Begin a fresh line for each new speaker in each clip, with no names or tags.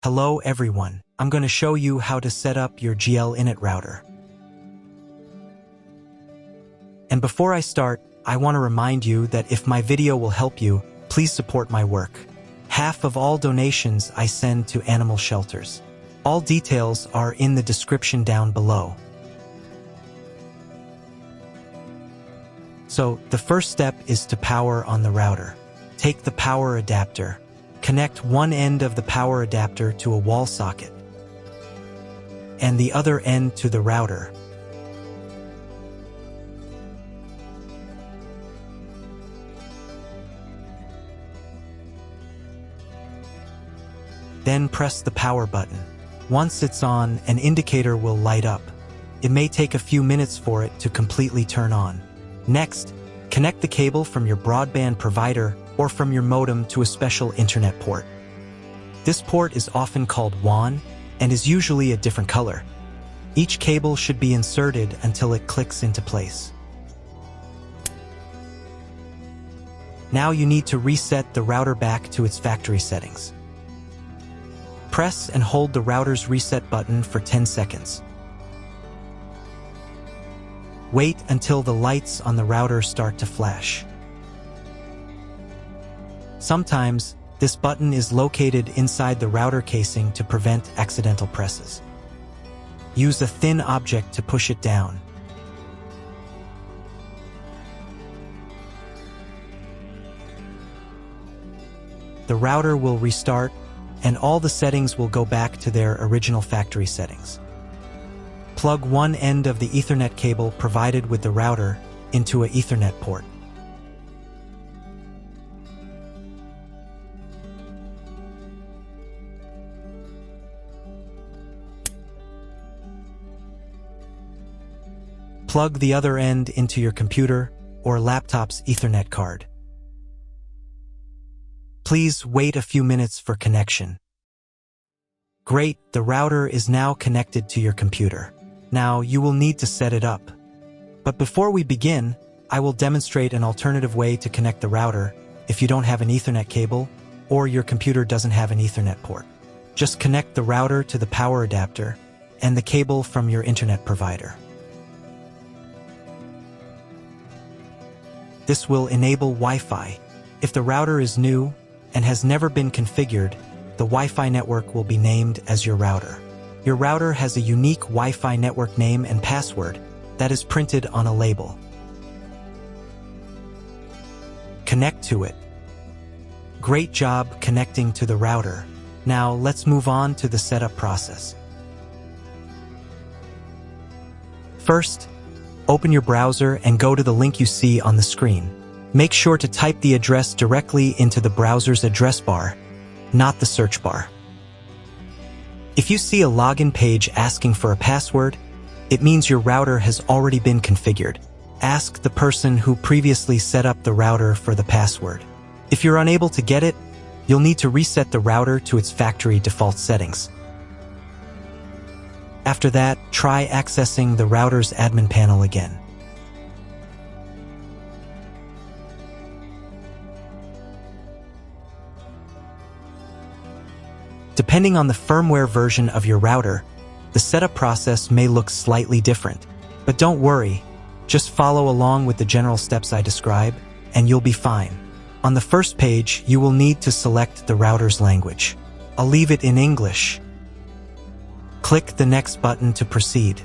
Hello everyone, I'm going to show you how to set up your GL.iNet router. And before I start, I want to remind you that if my video will help you, please support my work. Half of all donations I send to animal shelters. All details are in the description down below. So, the first step is to power on the router. Take the power adapter. Connect one end of the power adapter to a wall socket and the other end to the router. Then press the power button. Once it's on, an indicator will light up. It may take a few minutes for it to completely turn on. Next, connect the cable from your broadband provider or from your modem to a special internet port. This port is often called WAN and is usually a different color. Each cable should be inserted until it clicks into place. Now you need to reset the router back to its factory settings. Press and hold the router's reset button for 10 seconds. Wait until the lights on the router start to flash. Sometimes, this button is located inside the router casing to prevent accidental presses. Use a thin object to push it down. The router will restart, and all the settings will go back to their original factory settings. Plug one end of the Ethernet cable provided with the router into an Ethernet port. Plug the other end into your computer or laptop's Ethernet card. Please wait a few minutes for connection. Great, the router is now connected to your computer. Now you will need to set it up. But before we begin, I will demonstrate an alternative way to connect the router if you don't have an Ethernet cable or your computer doesn't have an Ethernet port. Just connect the router to the power adapter and the cable from your internet provider. This will enable Wi-Fi. If the router is new and has never been configured, the Wi-Fi network will be named as your router. Your router has a unique Wi-Fi network name and password that is printed on a label. Connect to it. Great job connecting to the router. Now let's move on to the setup process. First, open your browser and go to the link you see on the screen. Make sure to type the address directly into the browser's address bar, not the search bar. If you see a login page asking for a password, it means your router has already been configured. Ask the person who previously set up the router for the password. If you're unable to get it, you'll need to reset the router to its factory default settings. After that, try accessing the router's admin panel again. Depending on the firmware version of your router, the setup process may look slightly different. But don't worry, just follow along with the general steps I describe, and you'll be fine. On the first page, you will need to select the router's language. I'll leave it in English. Click the next button to proceed.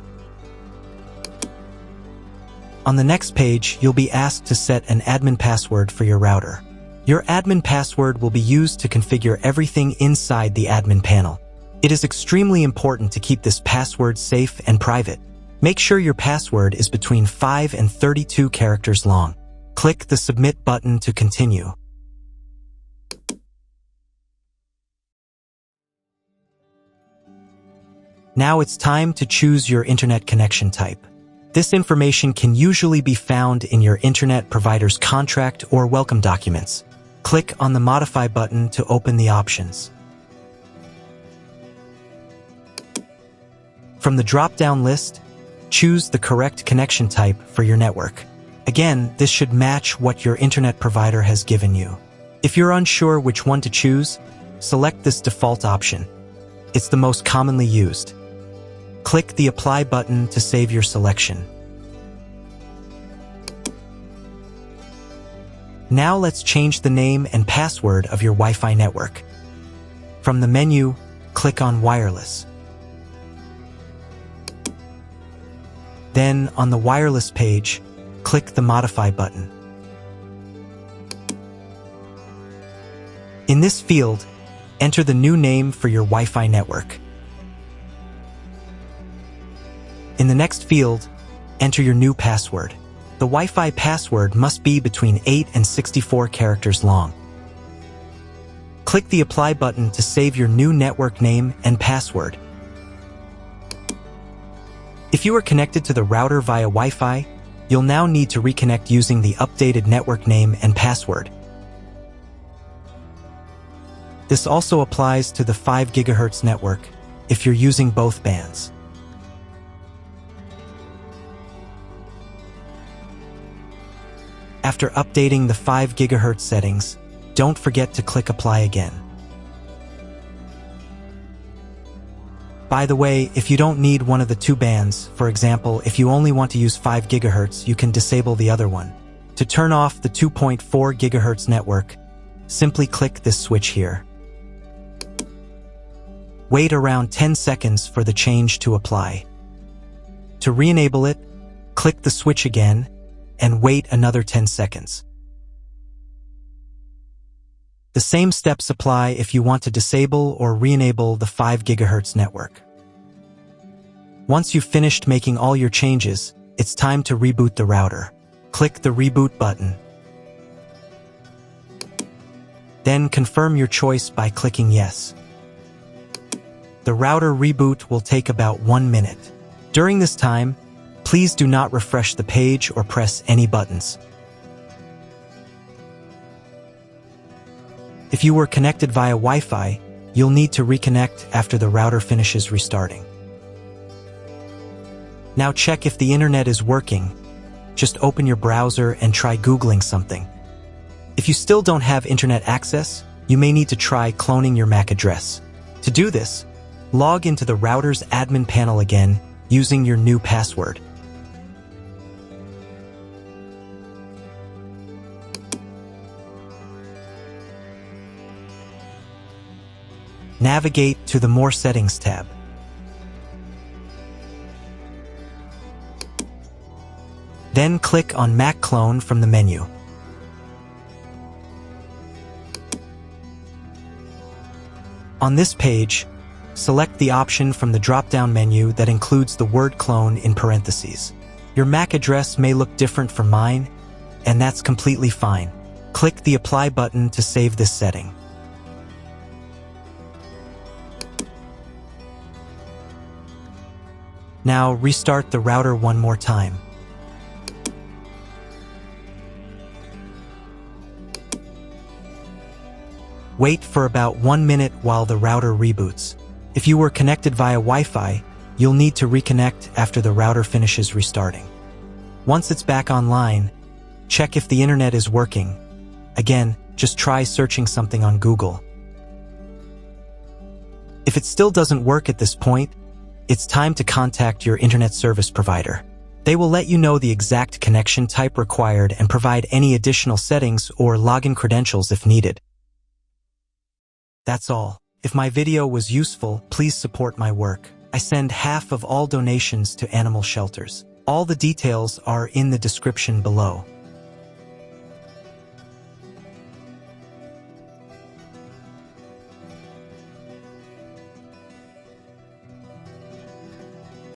On the next page, you'll be asked to set an admin password for your router. Your admin password will be used to configure everything inside the admin panel. It is extremely important to keep this password safe and private. Make sure your password is between 5 and 32 characters long. Click the Submit button to continue. Now it's time to choose your internet connection type. This information can usually be found in your internet provider's contract or welcome documents. Click on the Modify button to open the options. From the drop-down list, choose the correct connection type for your network. Again, this should match what your internet provider has given you. If you're unsure which one to choose, select this default option. It's the most commonly used. Click the Apply button to save your selection. Now let's change the name and password of your Wi-Fi network. From the menu, click on Wireless. Then, on the wireless page, click the Modify button. In this field, enter the new name for your Wi-Fi network. In the next field, enter your new password. The Wi-Fi password must be between 8 and 64 characters long. Click the Apply button to save your new network name and password. If you are connected to the router via Wi-Fi, you'll now need to reconnect using the updated network name and password. This also applies to the 5 GHz network if you're using both bands. After updating the 5 GHz settings, don't forget to click Apply again. By the way, if you don't need one of the two bands, for example, if you only want to use 5 GHz, you can disable the other one. To turn off the 2.4 GHz network, simply click this switch here. Wait around 10 seconds for the change to apply. To re-enable it, click the switch again and wait another 10 seconds. The same steps apply if you want to disable or re-enable the 5 GHz network. Once you've finished making all your changes, it's time to reboot the router. Click the Reboot button. Then confirm your choice by clicking Yes. The router reboot will take about 1 minute. During this time, please do not refresh the page or press any buttons. If you were connected via Wi-Fi, you'll need to reconnect after the router finishes restarting. Now check if the internet is working. Just open your browser and try Googling something. If you still don't have internet access, you may need to try cloning your MAC address. To do this, log into the router's admin panel again using your new password. Navigate to the More Settings tab. Then click on MAC Clone from the menu. On this page, select the option from the drop-down menu that includes the word clone in parentheses. Your MAC address may look different from mine, and that's completely fine. Click the Apply button to save this setting. Now restart the router one more time. Wait for about 1 minute while the router reboots. If you were connected via Wi-Fi, you'll need to reconnect after the router finishes restarting. Once it's back online, check if the internet is working. Again, just try searching something on Google. If it still doesn't work at this point, it's time to contact your internet service provider. They will let you know the exact connection type required and provide any additional settings or login credentials if needed. That's all. If my video was useful, please support my work. I send half of all donations to animal shelters. All the details are in the description below.